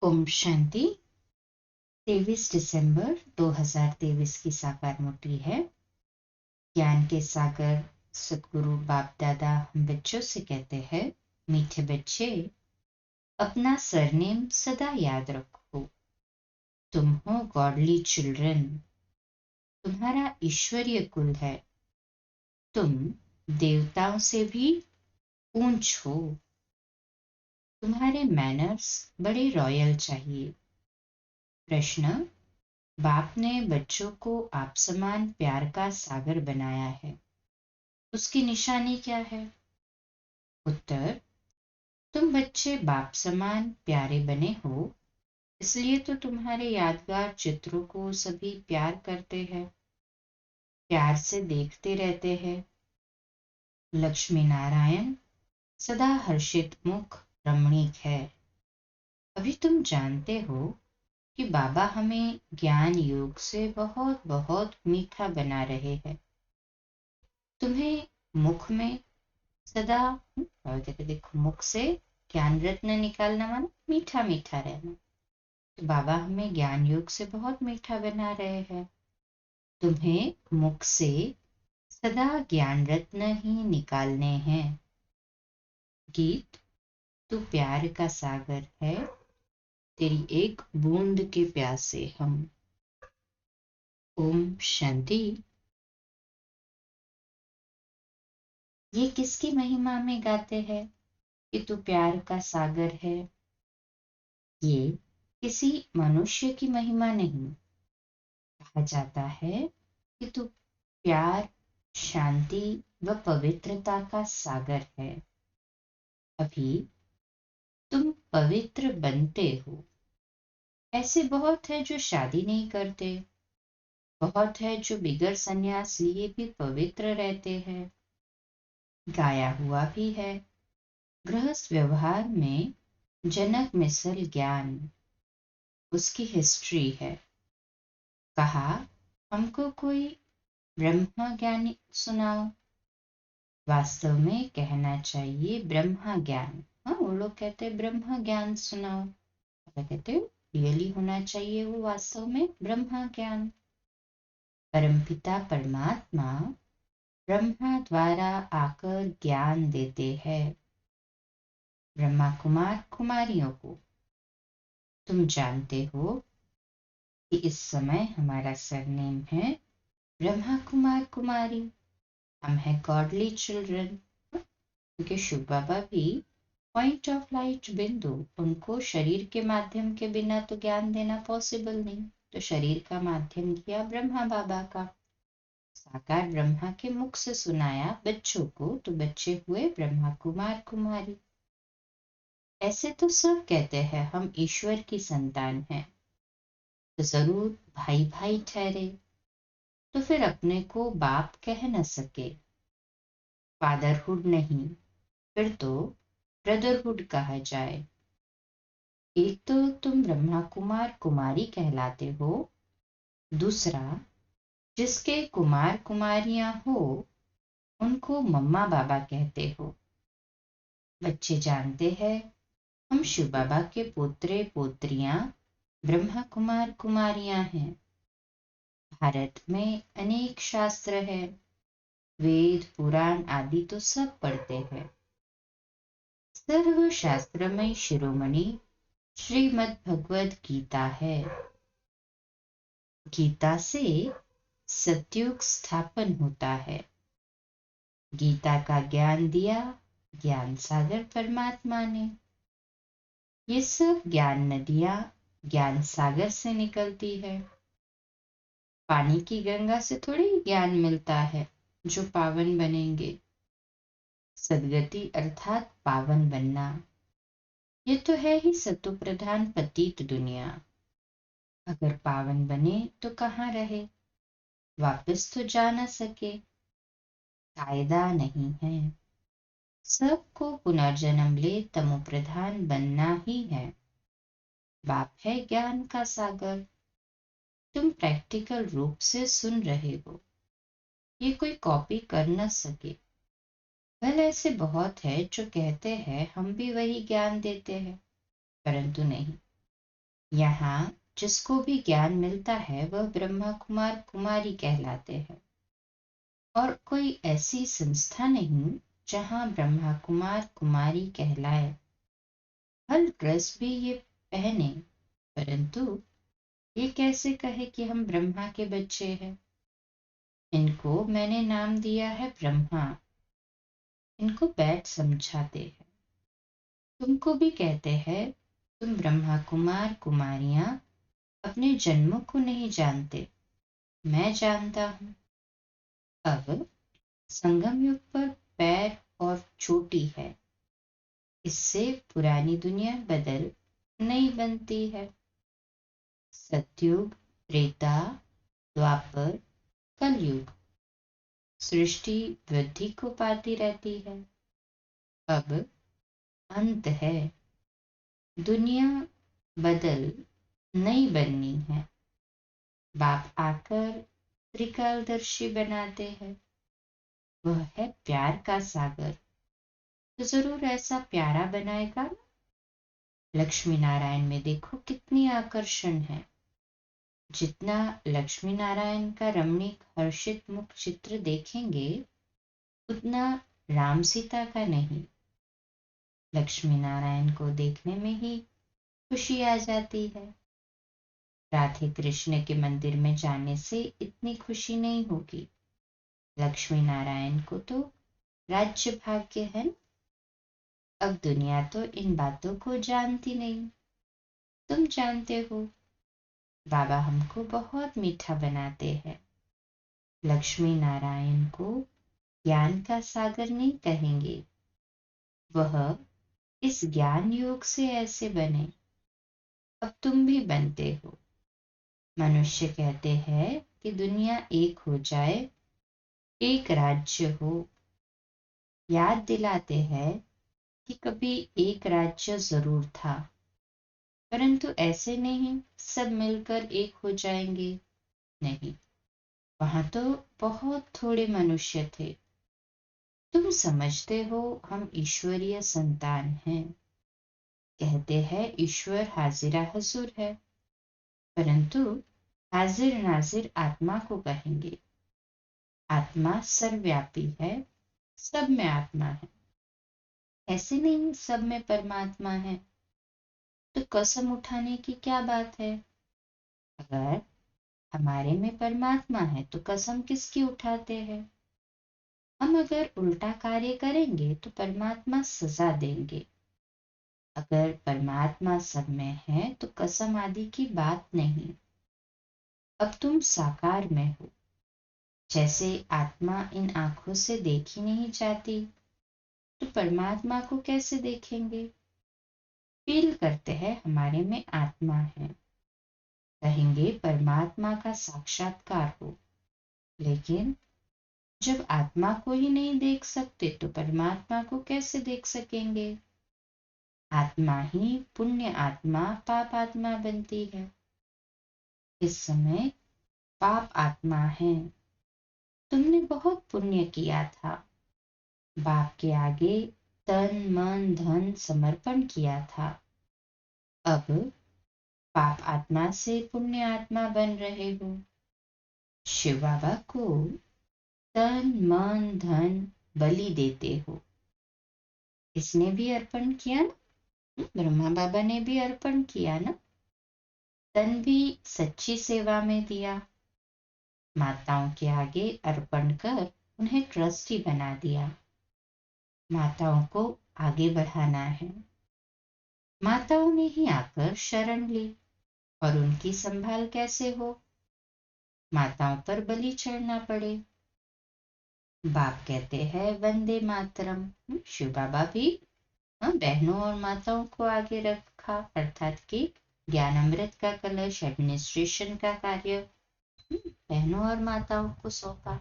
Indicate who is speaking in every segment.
Speaker 1: ओम शांति। 23 दिसंबर 2023 की साकार मूर्ति है। ज्ञान के सागर सतगुरु बाप दादा हम बच्चों से कहते हैं, मीठे बच्चे, अपना सरनेम सदा याद रखो। तुम हो गॉडली चिल्ड्रन, तुम्हारा ईश्वरीय कुल है। तुम देवताओं से भी ऊंच हो। तुम्हारे मैनर्स बड़े रॉयल चाहिए। प्रश्न: बाप ने बच्चों को आप समान प्यार का सागर बनाया है, उसकी निशानी क्या है? उत्तर: तुम बच्चे बाप समान प्यारे बने हो, इसलिए तो तुम्हारे यादगार चित्रों को सभी प्यार करते हैं, प्यार से देखते रहते हैं। लक्ष्मी नारायण सदा हर्षित मुख रमणीक है। अभी तुम जानते हो कि बाबा हमें ज्ञान योग से बहुत बहुत मीठा बना रहे हैं। तुम्हें मुख में सदा देखो, मुख से ज्ञान रत्न निकालना मानो मीठा मीठा रहना। तो बाबा हमें ज्ञान योग से बहुत मीठा बना रहे हैं। तुम्हें मुख से सदा ज्ञान रत्न ही निकालने हैं। गीत: तू प्यार का सागर है, तेरी एक बूंद के प्यासे हम। ओम शांति। ये किसकी महिमा में गाते हैं कि तू प्यार का सागर है? ये किसी मनुष्य की महिमा नहीं। कहा जाता है कि तू प्यार, शांति व पवित्रता का सागर है। अभी तुम पवित्र बनते हो। ऐसे बहुत है जो शादी नहीं करते, बहुत है जो बिगर संन्यास लिए भी पवित्र रहते हैं। गाया हुआ भी है, गृहस्थ व्यवहार में जनक मिसल ज्ञान, उसकी हिस्ट्री है। कहा, हमको कोई ब्रह्म ज्ञान सुनाओ। वास्तव में कहना चाहिए ब्रह्म ज्ञान। हाँ, वो लोग कहते हैं ब्रह्म ज्ञान सुनाओ, क्या कहते हैं, रियली होना चाहिए वो वास्तव में ब्रह्म ज्ञान। परमपिता परमात्मा ब्रह्मा द्वारा आकर ज्ञान देते हैं ब्रह्मा कुमार कुमारियों को। तुम जानते हो कि इस समय हमारा सरनेम है ब्रह्मा कुमार कुमारी। हम हैं गॉडली चिल्ड्रन, क्योंकि शिव बाबा भी पॉइंट ऑफ लाइट बिंदु, उनको शरीर के माध्यम के बिना तो ज्ञान देना पॉसिबल नहीं, तो शरीर का माध्यम किया ब्रह्मा बाबा का। साकार ब्रह्मा के मुख से सुनाया बच्चों को, तो बच्चे हुए ब्रह्मा कुमार कुमारी। ऐसे तो सब कहते हैं हम ईश्वर की संतान हैं, तो जरूर भाई भाई ठहरे, तो फिर अपने को बाप कह न सके, फादरहुड नहीं, फिर तो ब्रदरहुड कहा जाए। एक तो तुम ब्रह्मा कुमार कुमारी कहलाते हो, दूसरा जिसके कुमार कुमारियां हो उनको मम्मा बाबा कहते हो। बच्चे जानते हैं हम शिव बाबा के पोत्रे पोत्रियां ब्रह्मा कुमार कुमारियां हैं। भारत में अनेक शास्त्र है, वेद पुराण आदि तो सब पढ़ते हैं। सर्व शास्त्रमय शिरोमणि श्रीमद् भगवद गीता है। गीता से सतयुग स्थापन होता है। गीता का ज्ञान दिया ज्ञान सागर परमात्मा ने। ये सब ज्ञान नदियां ज्ञान सागर से निकलती है। पानी की गंगा से थोड़ी ज्ञान मिलता है जो पावन बनेंगे। सदगति अर्थात पावन बनना, ये तो है ही सतो प्रधान पतित दुनिया। अगर पावन बने तो कहाँ रहे, वापस तो जा न सके। कायदा नहीं है, सबको पुनर्जन्म ले तमो प्रधान बनना ही है। बाप है ज्ञान का सागर, तुम प्रैक्टिकल रूप से सुन रहे हो, ये कोई कॉपी कर न सके। भले ऐसे बहुत है जो कहते हैं हम भी वही ज्ञान देते हैं, परंतु नहीं, यहाँ जिसको भी ज्ञान मिलता है वह ब्रह्मा कुमार कुमारी कहलाते हैं, और कोई ऐसी संस्था नहीं जहाँ ब्रह्मा कुमार कुमारी कहलाए। हर ड्रेस भी ये पहने, परंतु ये कैसे कहे कि हम ब्रह्मा के बच्चे हैं। इनको मैंने नाम दिया है ब्रह्मा। इनको बैठ समझाते हैं। तुमको भी कहते हैं तुम ब्रह्मा कुमार कुमारियां अपने जन्मों को नहीं जानते, मैं जानता हूं। अब संगम युग पर पैर और चोटी है, इससे पुरानी दुनिया बदल नहीं बनती है। सतयुग, त्रेता, द्वापर, कलयुग, सृष्टि वृद्धि को पाती रहती है। अब अंत है, दुनिया बदल नहीं बननी है। बाप आकर त्रिकालदर्शी बनाते हैं। वह है प्यार का सागर, तो जरूर ऐसा प्यारा बनाएगा ना। लक्ष्मी नारायण में देखो कितनी आकर्षण है। जितना लक्ष्मी नारायण का रमणीक हर्षित मुख चित्र देखेंगे, उतना राम सीता का नहीं। लक्ष्मी नारायण को देखने में ही खुशी आ जाती है। राधे कृष्ण के मंदिर में जाने से इतनी खुशी नहीं होगी। लक्ष्मी नारायण को तो राज्य भाग्य है न? अब दुनिया तो इन बातों को जानती नहीं। तुम जानते हो, बाबा हमको बहुत मीठा बनाते हैं। लक्ष्मी नारायण को ज्ञान का सागर नहीं कहेंगे। वह इस ज्ञान योग से ऐसे बने। अब तुम भी बनते हो। मनुष्य कहते हैं कि दुनिया एक हो जाए, एक राज्य हो। याद दिलाते हैं कि कभी एक राज्य जरूर था, परंतु ऐसे नहीं सब मिलकर एक हो जाएंगे। नहीं, वहां तो बहुत थोड़े मनुष्य थे। तुम समझते हो हम ईश्वरीय संतान हैं। कहते हैं ईश्वर हाजिरा हजूर है, परंतु हाजिर नाजिर आत्मा को कहेंगे। आत्मा सर्वव्यापी है, सब में आत्मा है। ऐसे नहीं सब में परमात्मा है। तो कसम उठाने की क्या बात है। अगर हमारे में परमात्मा है तो कसम किसकी उठाते हैं। हम अगर उल्टा कार्य करेंगे तो परमात्मा सजा देंगे। अगर परमात्मा सब में है तो कसम आदि की बात नहीं। अब तुम साकार में हो। जैसे आत्मा इन आंखों से देखी नहीं जाती, तो परमात्मा को कैसे देखेंगे। फील करते हैं हमारे में आत्मा है, कहेंगे परमात्मा का साक्षात्कार हो। लेकिन जब आत्मा को ही नहीं देख सकते तो परमात्मा को कैसे देख सकेंगे। आत्मा ही पुण्य आत्मा पाप आत्मा बनती है। इस समय पाप आत्मा है। तुमने बहुत पुण्य किया था, बाप के आगे तन मन धन समर्पण किया था। अब पाप आत्मा से पुण्य आत्मा बन रहे हो। शिव बाबा को तन मन धन बलि देते हो। इसने भी अर्पण किया ना, ब्रह्मा बाबा ने भी अर्पण किया ना। तन भी सच्ची सेवा में दिया। माताओं के आगे अर्पण कर उन्हें ट्रस्टी बना दिया। माताओं को आगे बढ़ाना है। माताओं ने ही आकर शरण ली, और उनकी संभाल कैसे हो। माताओं पर बलि चढ़ना पड़े। बाप कहते हैं वंदे मातरम। शिव बाबा भी बहनों और माताओं को आगे रखा, अर्थात कि ज्ञान अमृत का कलश एडमिनिस्ट्रेशन का कार्य बहनों और माताओं को सौंपा।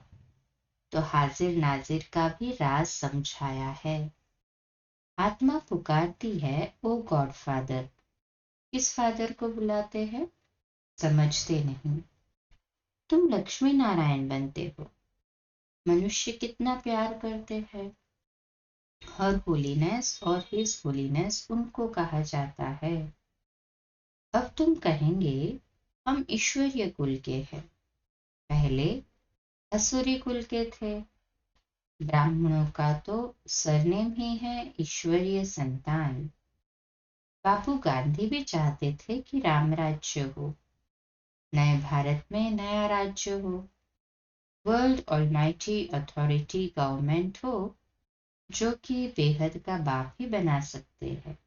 Speaker 1: तो हाजिर नाजिर का भी राज समझाया है। आत्मा पुकारती है ओ गॉड फादर। किस फादर को बुलाते हैं, समझते नहीं। तुम लक्ष्मी नारायण बनते हो। मनुष्य कितना प्यार करते हैं। हर होलीनेस और हिज होलीनेस उनको कहा जाता है। अब तुम कहेंगे हम ईश्वरीय कुल के हैं, पहले असुरी कुल के थे। ब्राह्मणों का तो सरनेम ही है ईश्वरीय संतान। बापू गांधी भी चाहते थे कि राम राज्य हो, नए भारत में नया राज्य हो, वर्ल्ड ऑलमाइटी अथॉरिटी गवर्नमेंट हो, जो कि बेहद का बाप ही बना सकते हैं।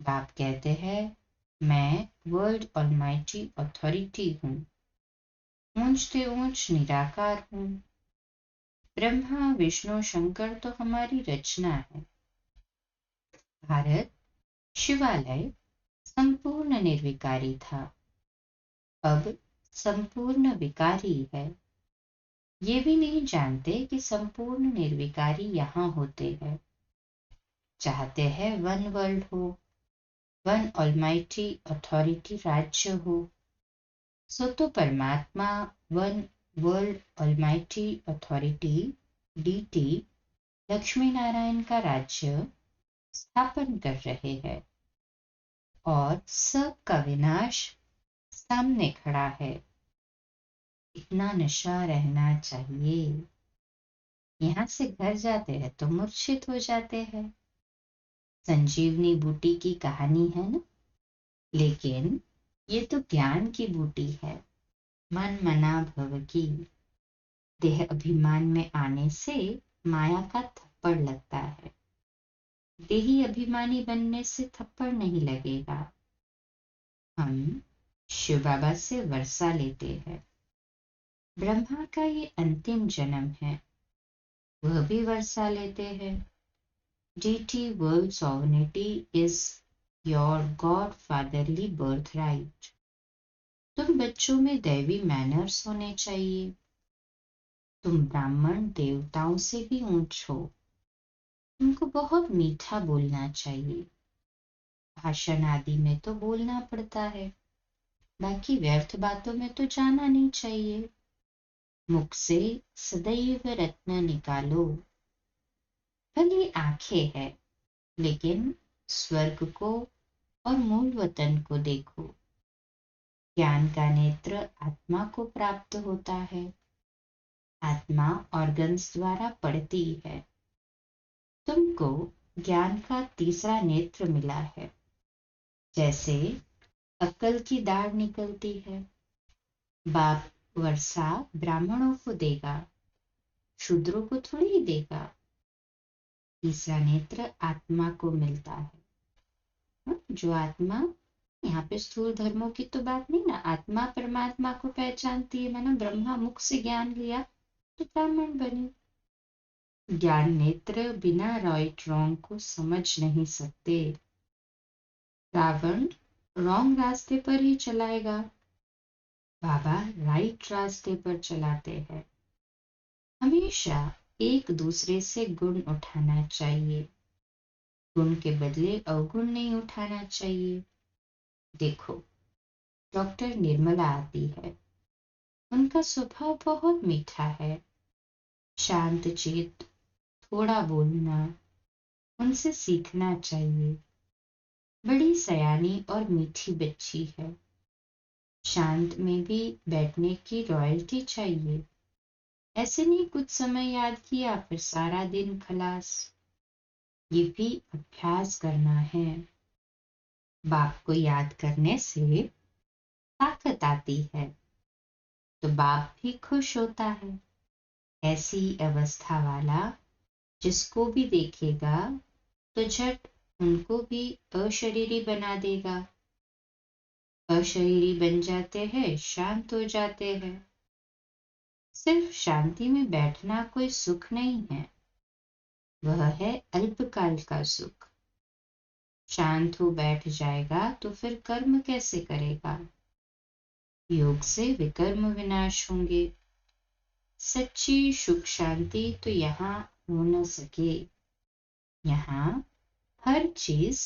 Speaker 1: बाप कहते हैं मैं वर्ल्ड ऑलमाइटी अथॉरिटी हूँ, ऊंच से ऊंच निराकार हूँ। ब्रह्मा विष्णु शंकर तो हमारी रचना है। भारत शिवालय संपूर्ण निर्विकारी था, अब संपूर्ण विकारी है। ये भी नहीं जानते कि संपूर्ण निर्विकारी यहाँ होते हैं। चाहते हैं वन वर्ल्ड हो, वन ऑलमाइटी अथॉरिटी राज्य हो, सो तो परमात्मा one world almighty authority deity Lakshmi Narayan का राज्य स्थापन कर रहे हैं और सबका विनाश सामने खड़ा है। इतना नशा रहना चाहिए। यहाँ से घर जाते हैं तो मूर्छित हो जाते हैं। संजीवनी बूटी की कहानी है ना, लेकिन ये तो ज्ञान की बूटी है, मन मना भव की। देह अभिमान में आने से माया का थप्पड़ लगता है, देही अभिमानी बनने से थप्पड़ नहीं लगेगा। हम शिव बाबा से वर्षा लेते हैं। ब्रह्मा का ये अंतिम जन्म है, वह भी वर्षा लेते हैं। Deity world sovereignty is your God fatherly birthright. तुम बच्चों में दैवी मैनर्स होने चाहिए। तुम ब्राह्मण देवताओं से भी ऊंच हो, तुमको बहुत मीठा बोलना चाहिए। भाषण आदि में तो बोलना पड़ता है, बाकी व्यर्थ बातों में तो जाना नहीं चाहिए। मुख से सदैव रत्न निकालो। भली आंखें है, लेकिन स्वर्ग को और मूल वतन को देखो। ज्ञान का नेत्र आत्मा को प्राप्त होता है, आत्मा ऑर्गन्स द्वारा पढ़ती है। तुमको ज्ञान का तीसरा नेत्र मिला है। जैसे अक्ल की दाढ़ निकलती है, बाप वर्षा ब्राह्मणों को देगा, शूद्रों को थोड़ी ही देगा। तीसरा नेत्र आत्मा को मिलता है। जो आत्मा, यहाँ पे स्थूल धर्मों की तो बात नहीं ना, आत्मा परमात्मा को पहचानती है। मैंने ब्रह्मा मुख से ज्ञान लिया तो ब्राह्मण बने। ज्ञान नेत्र बिना राइट रॉन्ग को समझ नहीं सकते। रावण रॉन्ग रास्ते पर ही चलाएगा, बाबा राइट रास्ते पर चलाते हैं। हमेशा एक दूसरे से गुण उठाना चाहिए, गुण के बदले अवगुण नहीं उठाना चाहिए। देखो, डॉक्टर निर्मला आती है, उनका स्वभाव बहुत मीठा है, शांत चित, थोड़ा बोलना, उनसे सीखना चाहिए। बड़ी सयानी और मीठी बच्ची है, शांत में भी बैठने की रॉयल्टी चाहिए। ऐसे नहीं कुछ समय याद किया फिर सारा दिन खलास। ये भी अभ्यास करना है। बाप को याद करने से ताकत आती है, तो बाप भी खुश होता है। ऐसी अवस्था वाला जिसको भी देखेगा तो झट उनको भी अशरीरी बना देगा। अशरीरी बन जाते हैं, शांत हो जाते हैं। सिर्फ शांति में बैठना कोई सुख नहीं है, वह है अल्पकाल का सुख। शांत हो बैठ जाएगा तो फिर कर्म कैसे करेगा? योग से विकर्म विनाश होंगे। सच्ची सुख शांति तो यहाँ हो न सके। यहाँ हर चीज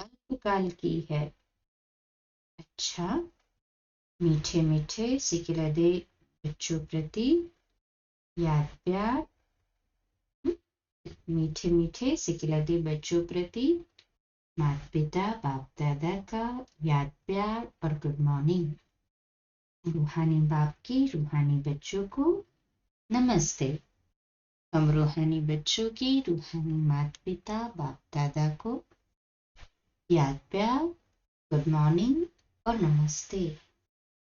Speaker 1: अल्पकाल की है। अच्छा, मीठे मीठे सिकिलदे बच्चों प्रति याद प्यार। मीठे मीठे सिकिलदे बच्चों प्रति माता पिता बाप दादा का याद प्यार और गुड मॉर्निंग। रूहानी बाप की रूहानी बच्चों को नमस्ते। हम रूहानी बच्चों की रूहानी माता पिता बाप दादा को याद प्यार, गुड मॉर्निंग और नमस्ते।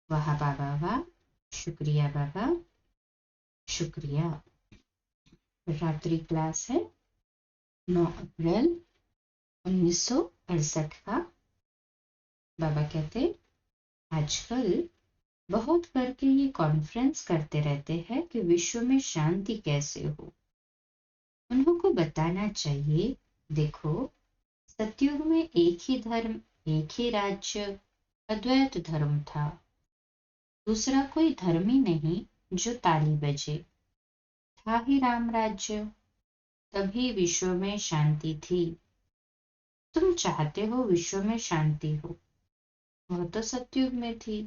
Speaker 1: वाह बाबा वाह, शुक्रिया बाबा, शुक्रिया। रात्रि क्लास है 9 अप्रैल 1968 का। बाबा कहते आजकल बहुत करके ये कॉन्फ्रेंस करते रहते हैं कि विश्व में शांति कैसे हो। उनको बताना चाहिए, देखो सतयुग में एक ही धर्म, एक ही राज्य, अद्वैत धर्म था। दूसरा कोई धर्म ही नहीं जो ताली बजे। था ही राम राज्य, तभी विश्व में शांति थी। तुम चाहते हो विश्व में शांति हो, वह तो सतयुग में थी।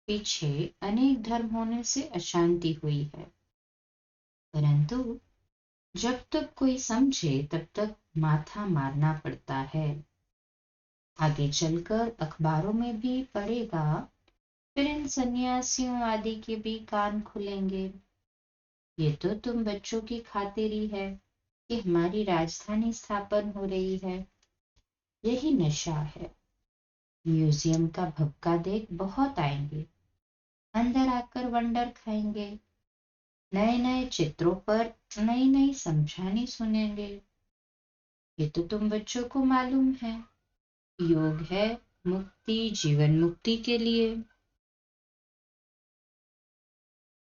Speaker 1: पीछे अनेक धर्म होने से अशांति हुई है, परंतु जब तक कोई समझे तब तक माथा मारना पड़ता है। आगे चलकर अखबारों में भी पढ़ेगा, फिर इन सन्यासियों आदि के भी कान खुलेंगे। ये तो तुम बच्चों की खातिरी है कि हमारी राजधानी स्थापन हो रही है। यही नशा है। म्यूजियम का भपका देख बहुत आएंगे, अंदर आकर वंडर खाएंगे, नए नए चित्रों पर नई नई समझानी सुनेंगे। ये तो तुम बच्चों को मालूम है। योग है मुक्ति, जीवन मुक्ति के लिए।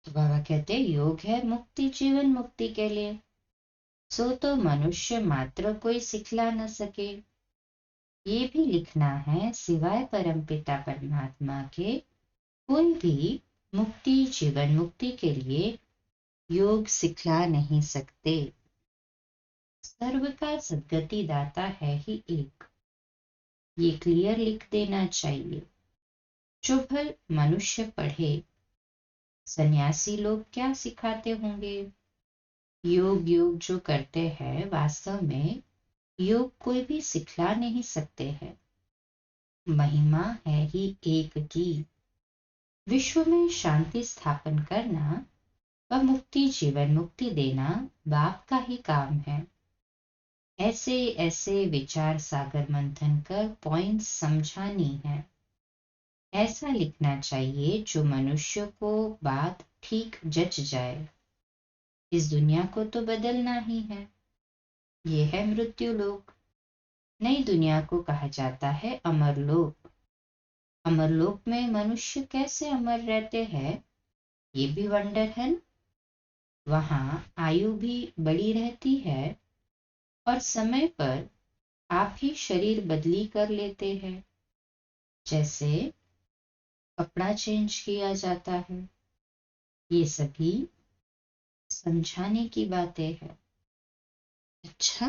Speaker 1: तो बाबा कहते योग है मुक्ति, जीवन मुक्ति के लिए। सो तो मनुष्य मात्र कोई सिखला न सके। ये भी लिखना है, सिवाय परमपिता परमात्मा के कोई भी मुक्ति, जीवन मुक्ति के लिए योग सिखला नहीं सकते। सर्व का सद्गति दाता है ही एक। ये क्लियर लिख देना चाहिए। जो भल मनुष्य पढ़े। सन्यासी लोग क्या सिखाते होंगे? योग योग जो करते हैं, वास्तव में योग कोई भी सिखला नहीं सकते हैं। महिमा है ही एक की। विश्व में शांति स्थापन करना व मुक्ति, जीवन मुक्ति देना बाप का ही काम है। ऐसे ऐसे विचार सागर मंथन कर पॉइंट्स समझानी है। ऐसा लिखना चाहिए जो मनुष्य को बात ठीक जच जाए। इस दुनिया को तो बदलना ही है। ये है मृत्यु लोक। नई दुनिया को कहा जाता है अमरलोक। अमरलोक में मनुष्य कैसे अमर रहते हैं, ये भी वंडर है न? वहां आयु भी बड़ी रहती है और समय पर आप ही शरीर बदली कर लेते हैं। जैसे कपड़ा चेंज किया जाता है। ये सभी समझाने की बातें हैं। अच्छा,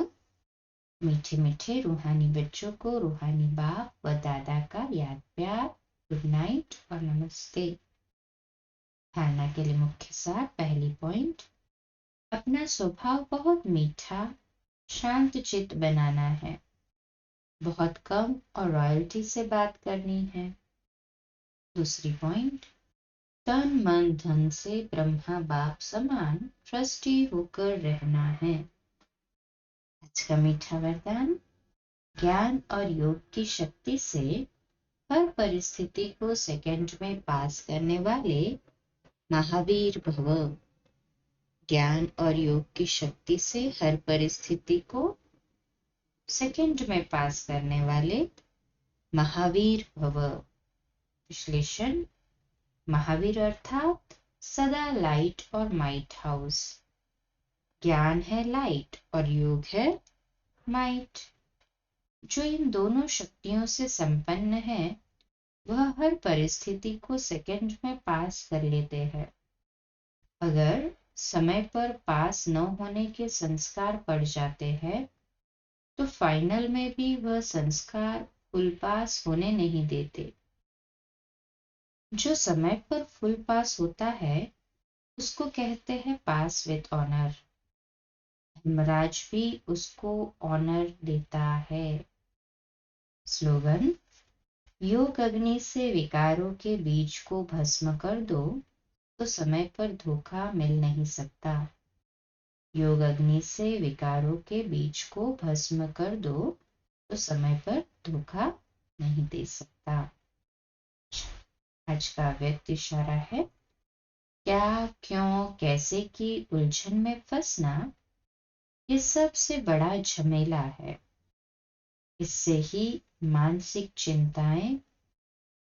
Speaker 1: मीठे मीठे रूहानी बच्चों को रूहानी बाप व दादा का याद प्यार, गुड नाइट और नमस्ते। धारणा के लिए मुख्य सार। पहली पॉइंट, अपना स्वभाव बहुत मीठा शांत चित्त बनाना है। बहुत कम और रॉयल्टी से बात करनी है। दूसरी पॉइंट, तन मन धन से ब्रह्मा बाप समान ट्रस्टी होकर रहना है। आज का मीठा वरदान, ज्ञान और योग की शक्ति से हर परिस्थिति को सेकंड में पास करने वाले महावीर भव। ज्ञान और योग की शक्ति से हर परिस्थिति को सेकंड में पास करने वाले महावीर भव। विश्लेषण, महावीर अर्थात सदा लाइट और माइट हाउस। ज्ञान है लाइट और योग है माइट। जो इन दोनों शक्तियों से संपन्न है, वह हर परिस्थिति को सेकंड में पास कर लेते हैं। अगर समय पर पास न होने के संस्कार पड़ जाते हैं, तो फाइनल में भी वह संस्कार फुल पास होने नहीं देते। जो समय पर फुल पास होता है, उसको कहते हैं पास विद ऑनर। धर्मराज भी उसको ऑनर देता है। स्लोगन: योग अग्नि से विकारों के बीज को भस्म कर दो तो समय पर धोखा मिल नहीं सकता। योग अग्नि से विकारों के बीज को भस्म कर दो तो समय पर धोखा नहीं दे सकता। आज का व्यक्त इशारा है: क्या, क्यों, कैसे की उलझन में फंसना ये सबसे बड़ा झमेला है। इससे ही मानसिक चिंताएं,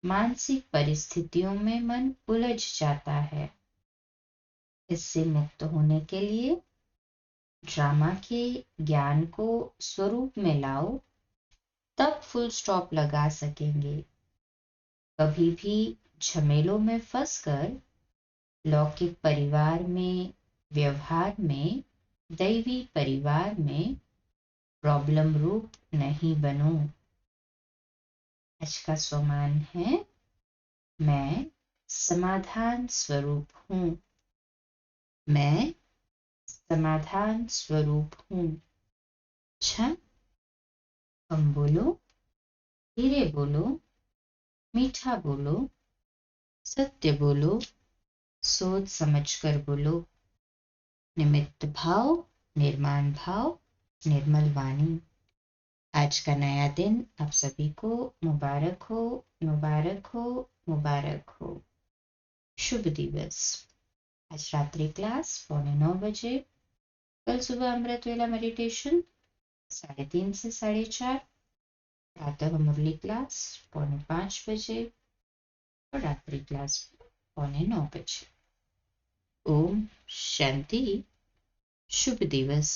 Speaker 1: मानसिक परिस्थितियों में मन उलझ जाता है। इससे मुक्त होने के लिए ड्रामा के ज्ञान को स्वरूप में लाओ, तब फुल स्टॉप लगा सकेंगे। कभी भी झमेलों में फंसकर लौकिक परिवार में, व्यवहार में, दैवी परिवार में प्रॉब्लम रूप नहीं बनो। आज का स्वमान है: मैं समाधान स्वरूप हूँ। मैं समाधान स्वरूप हूँ। अच्छा, कम बोलो, धीरे बोलो, मीठा बोलो, सत्य बोलो, सोच समझकर बोलो। निमित्त भाव, निर्माण भाव, निर्मल वाणी। आज का नया दिन आप सभी को मुबारक हो, मुबारक हो, मुबारक हो। शुभ दिवस। आज रात्रि क्लास 9:15 बजे। कल सुबह अमृत वेला मेडिटेशन 3:30 से 4:30। प्रातः मुरली क्लास 4:45 बजे और रात्रि क्लास 8:45 बजे। ओम शांति। शुभ दिवस।